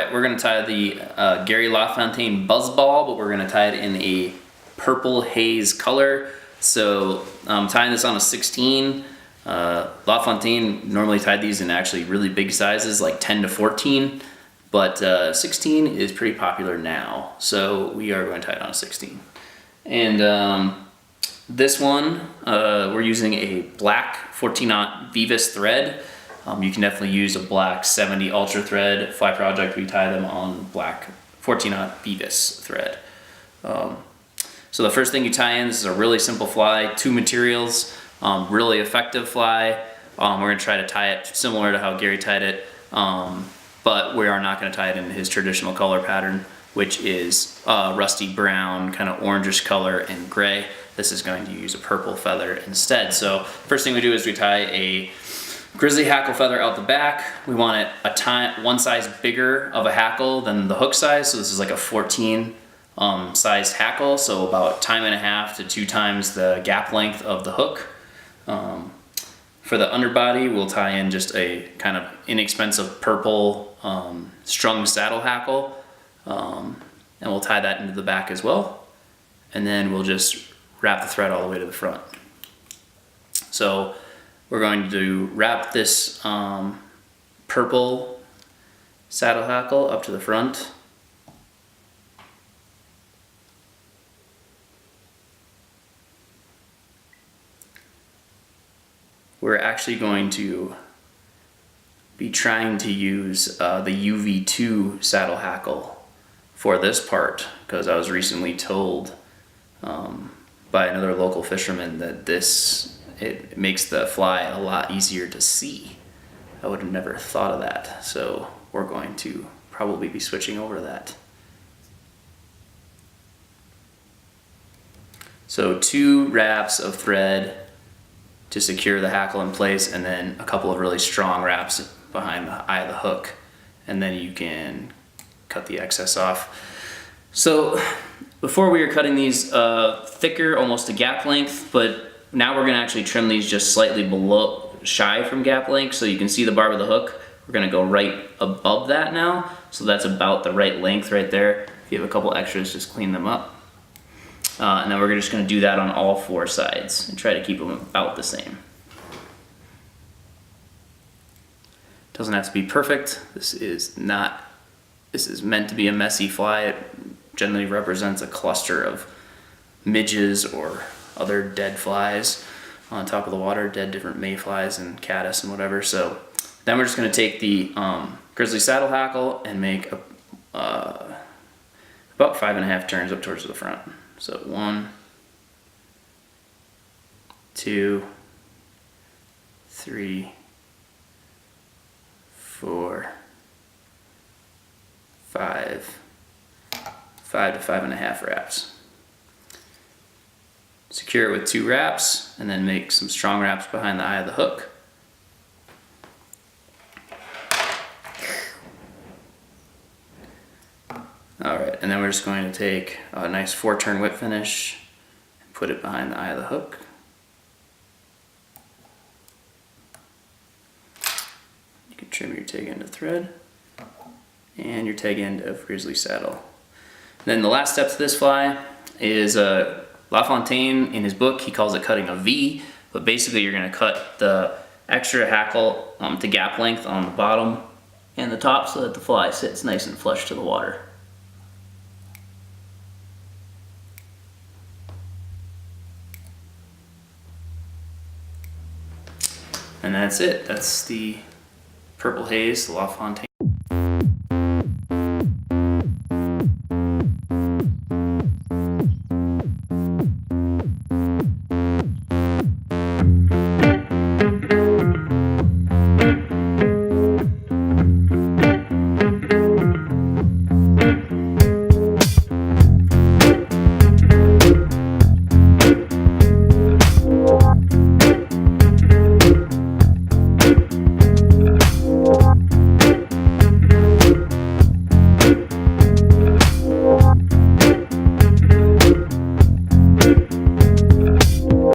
Alright, we're going to tie the Gary LaFontaine Buzzball, but we're going to tie it in a Purple Haze color. So I'm tying this on a 16. LaFontaine normally tied these in actually really big sizes, like 10 to 14, but 16 is pretty popular now. So we are going to tie it on a 16. And this one, we're using a black 14-aught Vivus thread. You can definitely use a black 70 Ultra thread. Fly Project, we tie them on black 14-aught Vivus thread. So the first thing you tie in, this is a really simple fly, 2 materials, really effective fly. We're going to try to tie it similar to how Gary tied it, but we are not going to tie it in his traditional color pattern, which is rusty brown, kind of orangish color and gray. This is going to use a purple feather instead. So first thing we do is we tie a grizzly hackle feather out the back. We want it one size bigger of a hackle than the hook size. So this is like a 14 sized hackle. So about 1.5 to 2 times the gap length of the hook. For the underbody, we'll tie in just a kind of inexpensive purple strung saddle hackle. And we'll tie that into the back as well. And then we'll just wrap the thread all the way to the front. So we're going to wrap this purple saddle hackle up to the front. We're actually going to be trying to use the UV2 saddle hackle for this part, because I was recently told by another local fisherman that it makes the fly a lot easier to see. I would have never thought of that, so we're going to probably be switching over to that. So 2 wraps of thread to secure the hackle in place, and then a couple of really strong wraps behind the eye of the hook, and then you can cut the excess off. So before we were cutting these thicker, almost to gap length, but now we're going to actually trim these just slightly shy from gap length, so you can see the barb of the hook. We're going to go right above that now, so that's about the right length right there. If you have a couple extras, just clean them up. And then we're just going to do that on all 4 sides and try to keep them about the same. Doesn't have to be perfect. This is meant to be a messy fly. It generally represents a cluster of midges or other dead flies on top of the water, dead different mayflies and caddis and whatever. So then we're just going to take the grizzly saddle hackle and make about 5.5 turns up towards the front. So 1, 2, 3, 4, 5 to 5.5 wraps. Secure it with 2 wraps, and then make some strong wraps behind the eye of the hook. Alright, and then we're just going to take a nice 4-turn whip finish and put it behind the eye of the hook. You can trim your tag end of thread and your tag end of grizzly saddle. Then the last step to this fly is LaFontaine, in his book, he calls it cutting a V, but basically you're going to cut the extra hackle to gap length on the bottom and the top so that the fly sits nice and flush to the water. And that's it. That's the Purple Haze, the LaFontaine